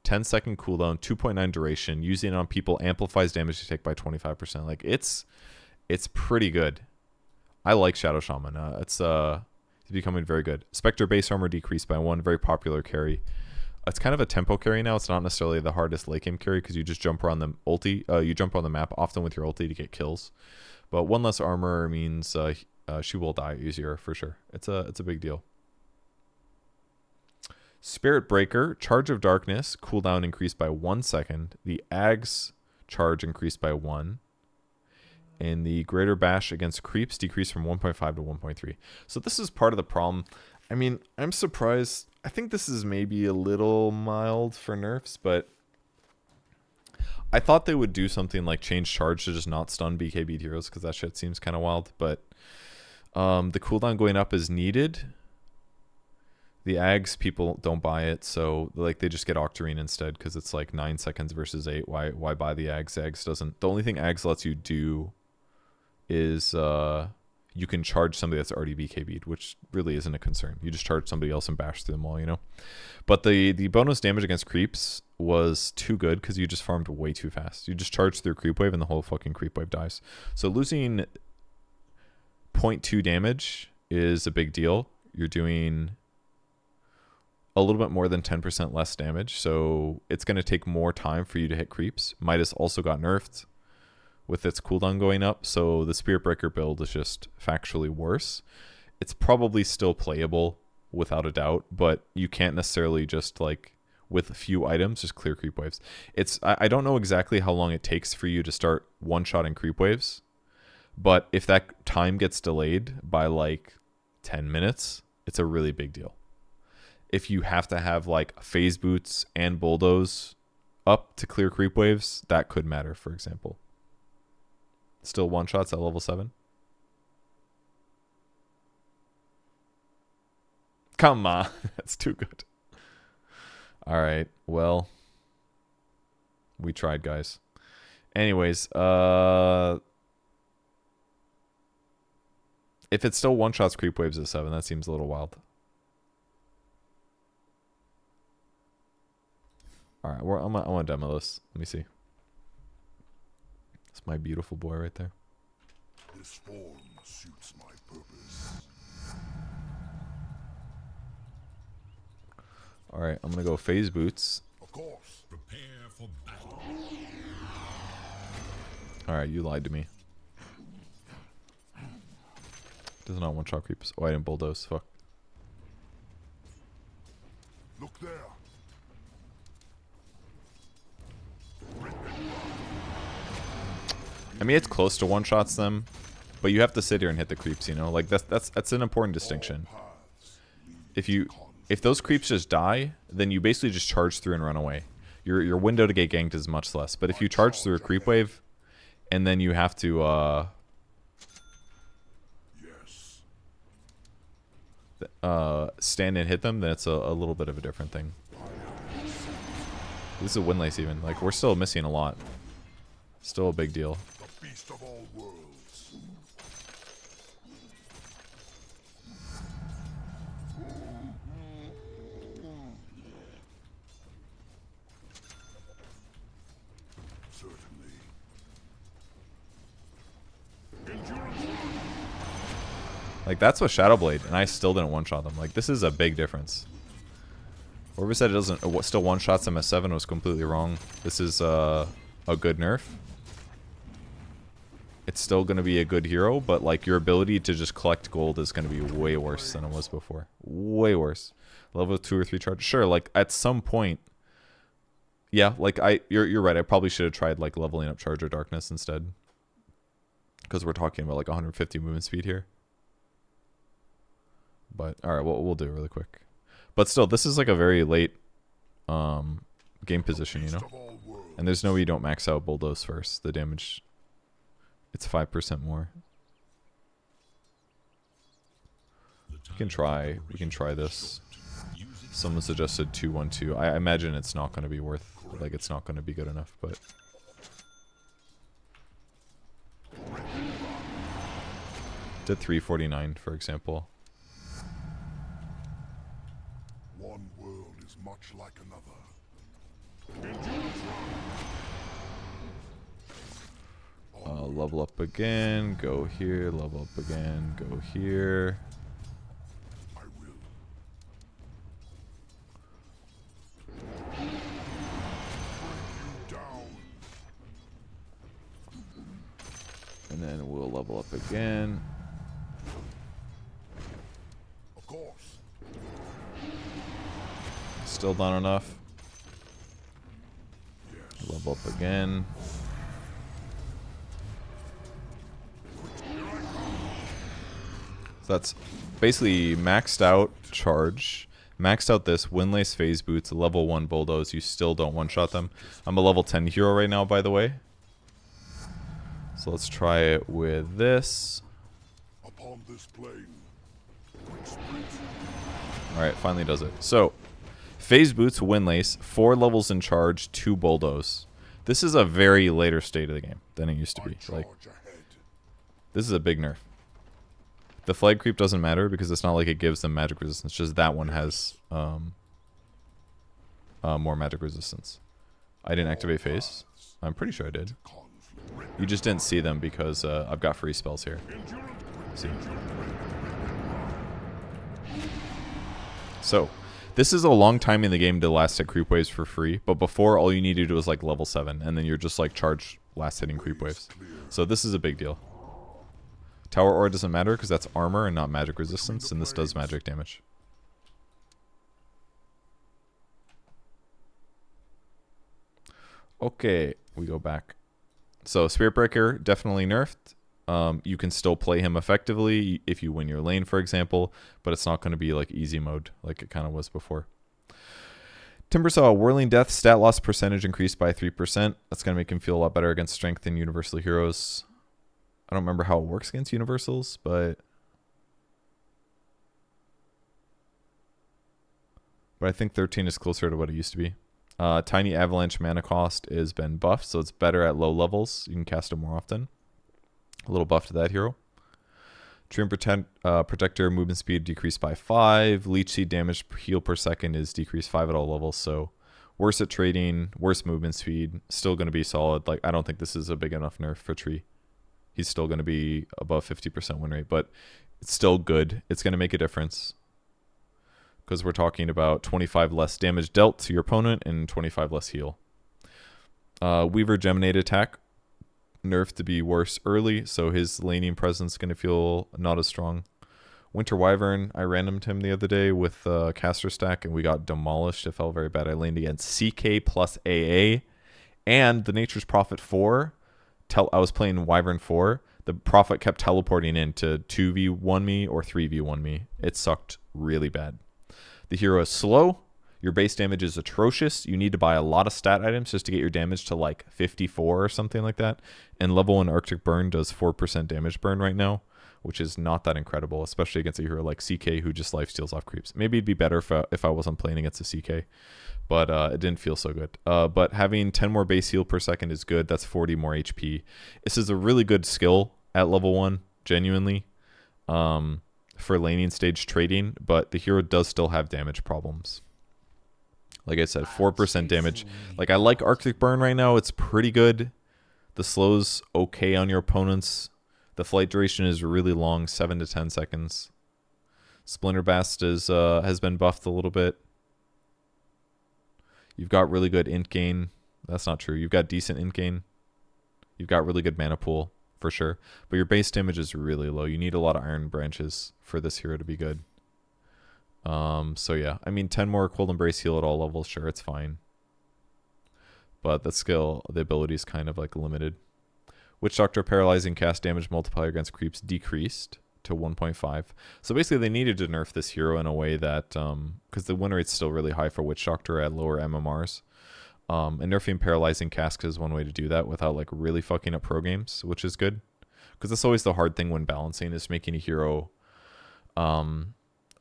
10-second cooldown, 2.9 duration. Using it on people amplifies damage you take by 25%. Like, it's pretty good. I like Shadow Shaman. It's becoming very good. Spectre base armor decreased by 1. Very popular carry. It's kind of a tempo carry now. It's not necessarily the hardest late game carry because you just jump around the ulti. You jump on the map often with your ulti to get kills. But 1 less armor means she will die easier for sure. It's a big deal. Spirit Breaker, Charge of Darkness, cooldown increased by 1 second. The Ag's charge increased by 1. And the Greater Bash against creeps decreased from 1.5 to 1.3. So this is part of the problem. I mean, I'm surprised. I think this is maybe a little mild for nerfs, but I thought they would do something like change charge to just not stun BKB heroes, because that shit seems kind of wild. But the cooldown going up is needed. The Ags, people don't buy it, so like they just get Octarine instead, because it's like 9 seconds versus 8. Why buy the Ags? Ags doesn't. The only thing Ags lets you do is you can charge somebody that's already BKB'd, which really isn't a concern. You just charge somebody else and bash through them all, you know? But the bonus damage against creeps was too good because you just farmed way too fast. You just charge through creep wave and the whole fucking creep wave dies. So losing 0.2 damage is a big deal. You're doing a little bit more than 10% less damage, so it's going to take more time for you to hit creeps. Midas also got nerfed with its cooldown going up, so the Spirit Breaker build is just factually worse. It's probably still playable without a doubt, but you can't necessarily just like with a few items just clear creep waves. I don't know exactly how long it takes for you to start one-shotting creep waves, but if that time gets delayed by like 10 minutes, it's a really big deal. If you have to have like phase boots and bulldoze up to clear creep waves, that could matter, for example. Still one shots at level 7. Come on. That's too good. All right. Well, we tried, guys. Anyways, if it's still one shots creep waves at 7, that seems a little wild. All right, I want to demo this. Let me see. It's my beautiful boy right there. This form suits my purpose. All right, I'm gonna go phase boots. Of course. Prepare for battle. All right, you lied to me. Does not one shot creeps. Oh, I didn't bulldoze. Fuck. Look there. I mean, it's close to one shots them, but you have to sit here and hit the creeps. You know, like that's an important distinction. If those creeps just die, then you basically just charge through and run away. Your window to get ganked is much less. But if you charge through a creep wave, and then you have to stand and hit them, then it's a little bit of a different thing. This is a windlace even. Like, we're still missing a lot. Still a big deal. The beast of all worlds. Certainly. Like, that's with Shadowblade, and I still didn't one-shot them. Like, this is a big difference. Whoever said it doesn't still one-shots them at 7 was completely wrong. This is a good nerf. It's still going to be a good hero, but like your ability to just collect gold is going to be way worse than it was before. Way worse. Level 2 or 3 charge. Sure, like at some point, yeah, like you're right. I probably should have tried like leveling up Charger Darkness instead, because we're talking about like 150 movement speed here. But all right, we'll do it really quick. But still, this is like a very late game position, you know. And there's no way you don't max out bulldoze first. The damage, it's 5% more. We can try this. Someone suggested 2-1-2. I imagine it's not going to be worth, like it's not going to be good enough, but did 349 for example. One world is much like another. Level up again, go here, level up again, go here. I will. Bring you down. And then we'll level up again. Of course. Still not enough. Yes. Level up again. So that's basically maxed out charge, Maxed out this, Windlace Phase Boots, level 1 Bulldoze. You still don't one-shot them. I'm a level 10 hero right now, by the way. So let's try it with this. Upon this plane, Alright, finally does it. So, Phase Boots, Windlace, 4 levels in charge, 2 Bulldoze. This is a very later state of the game than it used to be. Like, this is a big nerf. The flag creep doesn't matter because it's not like it gives them magic resistance. Just that one has more magic resistance. I didn't activate phase. I'm pretty sure I did. You just didn't see them because I've got free spells here. See. So, this is a long time in the game to last hit creep waves for free, but before all you need to do is like level 7, and then you're just like charge last hitting creep waves. So this is a big deal. Tower Aura doesn't matter because that's armor and not magic resistance, and this does magic damage. Okay, we go back. So Spirit Breaker, definitely nerfed. You can still play him effectively if you win your lane, for example, but it's not going to be like easy mode like it kind of was before. Timbersaw, Whirling Death, stat loss percentage increased by 3%. That's going to make him feel a lot better against strength and universal heroes. I don't remember how it works against universals, but I think 13 is closer to what it used to be. Tiny Avalanche mana cost has been buffed, so it's better at low levels. You can cast it more often. A little buff to that hero. Treant Protector movement speed decreased by 5. Leech Seed damage heal per second is decreased 5 at all levels, so worse at trading, worse movement speed, still going to be solid. Like, I don't think this is a big enough nerf for Tree. He's still going to be above 50% win rate, but it's still good. It's going to make a difference because we're talking about 25 less damage dealt to your opponent and 25 less heal. Weaver Geminate attack nerfed to be worse early, so his laning presence is going to feel not as strong. Winter Wyvern, I randomed him the other day with caster stack and we got demolished. It felt very bad. I laned against CK plus AA and the Nature's Prophet 4. I was playing Wyvern 4. The Prophet kept teleporting in to 2v1 me or 3v1 me. It sucked really bad. The hero is slow. Your base damage is atrocious. You need to buy a lot of stat items just to get your damage to like 54 or something like that. And level 1 Arctic Burn does 4% damage burn right now, which is not that incredible, especially against a hero like CK who just lifesteals off creeps. Maybe it'd be better if I wasn't playing against a CK, but it didn't feel so good. But having 10 more base heal per second is good. That's 40 more HP. This is a really good skill at level 1, genuinely, for laning stage trading, but the hero does still have damage problems. Like I said, 4% damage. Like, I like Arctic Burn right now. It's pretty good. The slow's okay on your opponents. The flight duration is really long, 7 to 10 seconds. Splinter Bast has been buffed a little bit. You've got really good int gain. That's not true. You've got decent int gain. You've got really good mana pool, for sure. But your base damage is really low. You need a lot of Iron Branches for this hero to be good. So yeah, I mean, 10 more Cold Embrace heal at all levels, sure, it's fine. But the skill, the ability is kind of like limited. Witch Doctor Paralyzing cast damage multiplier against creeps decreased to 1.5. So basically they needed to nerf this hero in a way that, because the win rate's still really high for Witch Doctor at lower MMRs. And nerfing Paralyzing cast is one way to do that without like really fucking up pro games, which is good. Because that's always the hard thing when balancing, is making a hero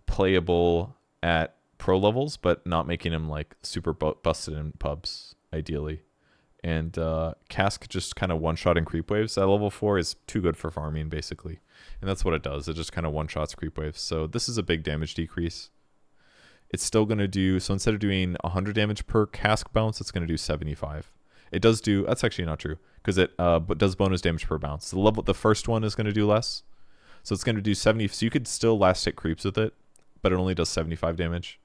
playable at pro levels, but not making him like super busted in pubs, ideally. And Cask just kind of one-shotting creep waves at level 4 is too good for farming, basically. And that's what it does. It just kind of one-shots creep waves. So this is a big damage decrease. It's still going to do, so instead of doing 100 damage per Cask bounce, it's going to do 75. It does do, that's actually not true, because it but does bonus damage per bounce. The first one is going to do less. So it's going to do 70, so you could still last hit creeps with it, but it only does 75 damage.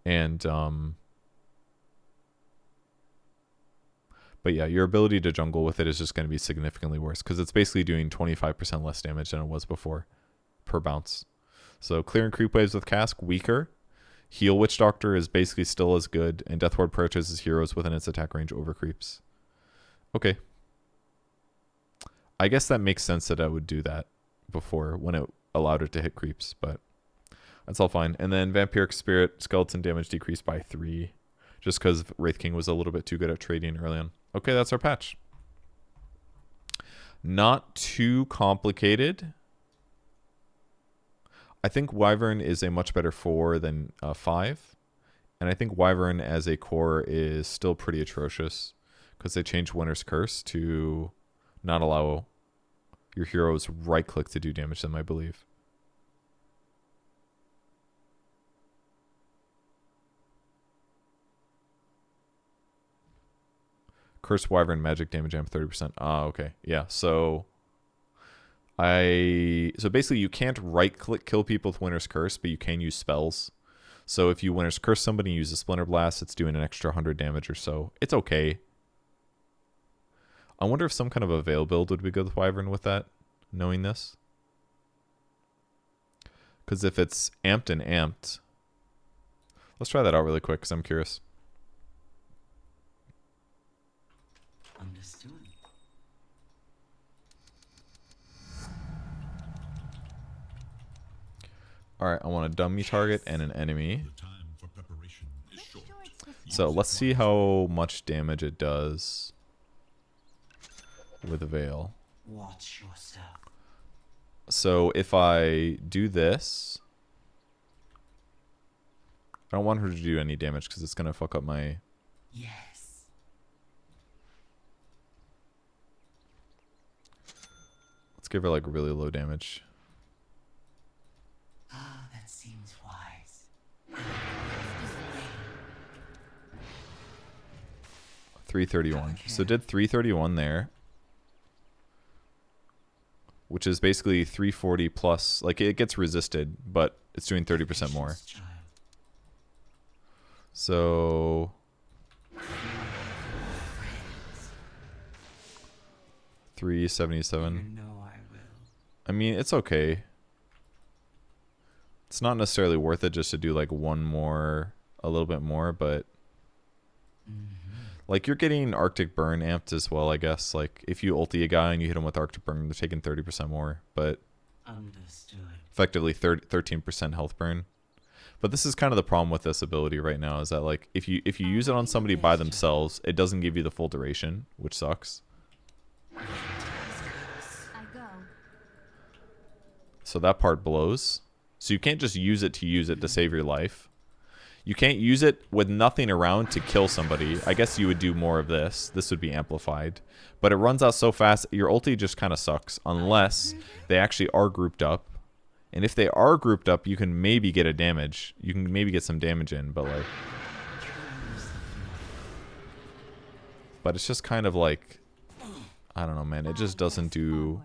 And but yeah, your ability to jungle with it is just going to be significantly worse because it's basically doing 25% less damage than it was before per bounce. So clearing creep waves with Cask, weaker. Heal Witch Doctor is basically still as good, and Death Ward prioritizes heroes within its attack range over creeps. Okay. I guess that makes sense that I would do that before when it allowed it to hit creeps, but That's all fine. And then Vampiric Spirit, skeleton damage decreased by 3. Just because Wraith King was a little bit too good at trading early on. Okay, that's our patch. Not too complicated. I think Wyvern is a much better 4 than 5. And I think Wyvern as a core is still pretty atrocious. Because they changed Winter's Curse to not allow your heroes right-click to do damage to them, I believe. Curse Wyvern magic damage amp 30%. Ah, okay. Yeah, so basically you can't right-click kill people with Winter's Curse, but you can use spells. So if you Winter's Curse somebody and use a Splinter Blast, it's doing an extra 100 damage or so. It's okay. I wonder if some kind of a Veil build would be good with Wyvern with that, knowing this. Because if it's amped and amped... Let's try that out really quick, because I'm curious. Understood. Alright, I want a dummy target and an enemy. The time for preparation is short. So let's see how much damage it does with a Veil. Watch yourself. So if I do this... I don't want her to do any damage because it's going to fuck up my... Yes. Let's give her like really low damage. Ah, that seems wise. 331. So it did 331 there. Which is basically 340 plus. Like it gets resisted, but it's doing 30% more. So... 377. You know I will. I mean, it's okay. It's not necessarily worth it just to do like one more, a little bit more, but like you're getting Arctic Burn amped as well, I guess. Like if you ulti a guy and you hit him with Arctic Burn, they're taking 30% more, but Understood. effectively 13% health burn. But this is kind of the problem with this ability right now is that like if you use it on somebody by themselves, it doesn't give you the full duration, which sucks. I go. So that part blows. So you can't just use it to save your life. You can't use it with nothing around to kill somebody. I guess you would do more of this. This would be amplified. But it runs out so fast, your ulti just kind of sucks. Unless they actually are grouped up. And if they are grouped up, you can maybe get a damage. You can maybe get some damage in, but like... But it's just kind of like... I don't know, man. It just doesn't do...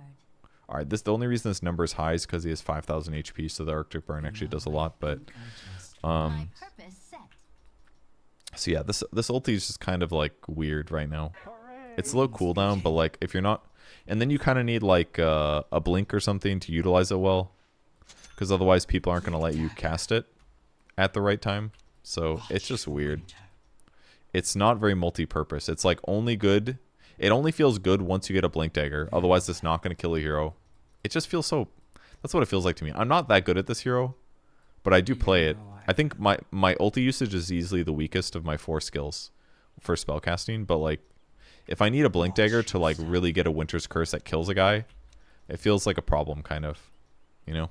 Alright, the only reason this number is high is because he has 5,000 HP, so the Arctic Burn actually does a lot, but... My purpose set. So yeah, this ulti is just kind of like weird right now. It's low cooldown, but like if you're not... And then you kind of need like a blink or something to utilize it well. Because otherwise people aren't going to let you cast it at the right time. So it's just weird. It's not very multi-purpose. It's like only good... It only feels good once you get a Blink Dagger. Otherwise, it's not going to kill a hero. It just feels so... That's what it feels like to me. I'm not that good at this hero, but I do play it. I think my ulti usage is easily the weakest of my 4 skills for spellcasting. But like, if I need a Blink Dagger to like really get a Winter's Curse that kills a guy, it feels like a problem, kind of. You know?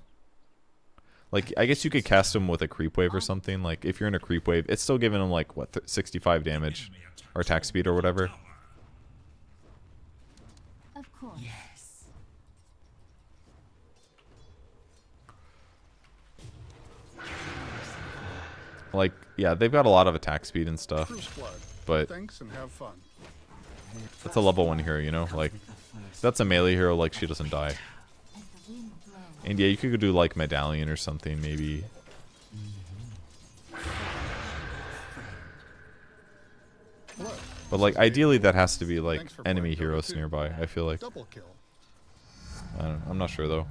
Like, I guess you could cast him with a Creep Wave or something. Like, if you're in a Creep Wave, it's still giving him like, what, 65 damage? Or attack speed or whatever. Of course. Yes. Like, yeah, they've got a lot of attack speed and stuff. But Thanks and have fun. that's a level 1 hero, you know? Like, that's a melee hero, like, she doesn't die. As the wind blows. And yeah, you could do like Medallion or something, maybe. But like, ideally that has to be like enemy heroes nearby, I feel like. Double kill. I'm not sure though.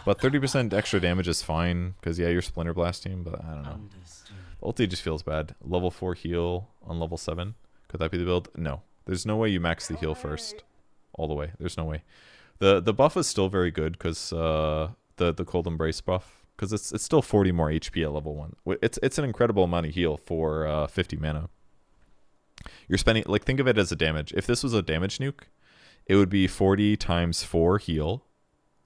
But 30% extra damage is fine, because yeah, you're Splinter Blasting, but I don't know. Understood. Ulti just feels bad. Level 4 heal on level 7. Could that be the build? No. There's no way you max the heal first. All the way. There's no way. The buff is still very good, because the Cold Embrace buff because it's still 40 more HP at level 1. It's an incredible amount of heal for 50 mana. You're spending, like, think of it as a damage. If this was a damage nuke, it would be 40 times 4 heal.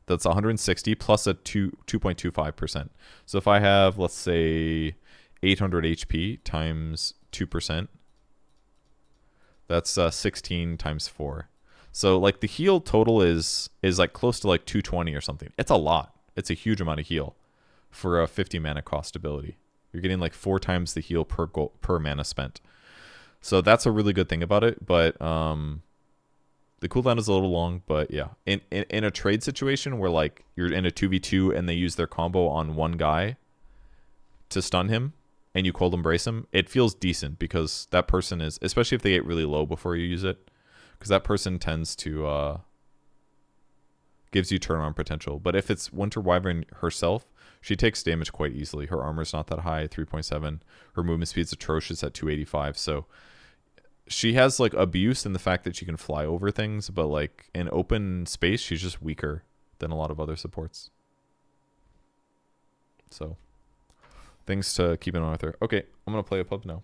That's 160 plus a 2.25%. So if I have, let's say, 800 HP times 2%, that's 16 times 4. So like the heal total is like close to like 220 or something. It's a lot. It's a huge amount of heal for a 50 mana cost ability. You're getting like 4 times the heal per mana spent. So that's a really good thing about it. But the cooldown is a little long, but yeah. In a trade situation where like you're in a 2v2 and they use their combo on one guy to stun him and you cold embrace him, it feels decent because that person is, especially if they get really low before you use it, because that person tends to gives you turnaround potential. But if it's Winter Wyvern herself, she takes damage quite easily. Her armor's not that high, 3.7. Her movement speed's atrocious at 285. So she has like abuse in the fact that she can fly over things, but like in open space, she's just weaker than a lot of other supports. So things to keep in mind with her. Okay, I'm gonna play a pub now.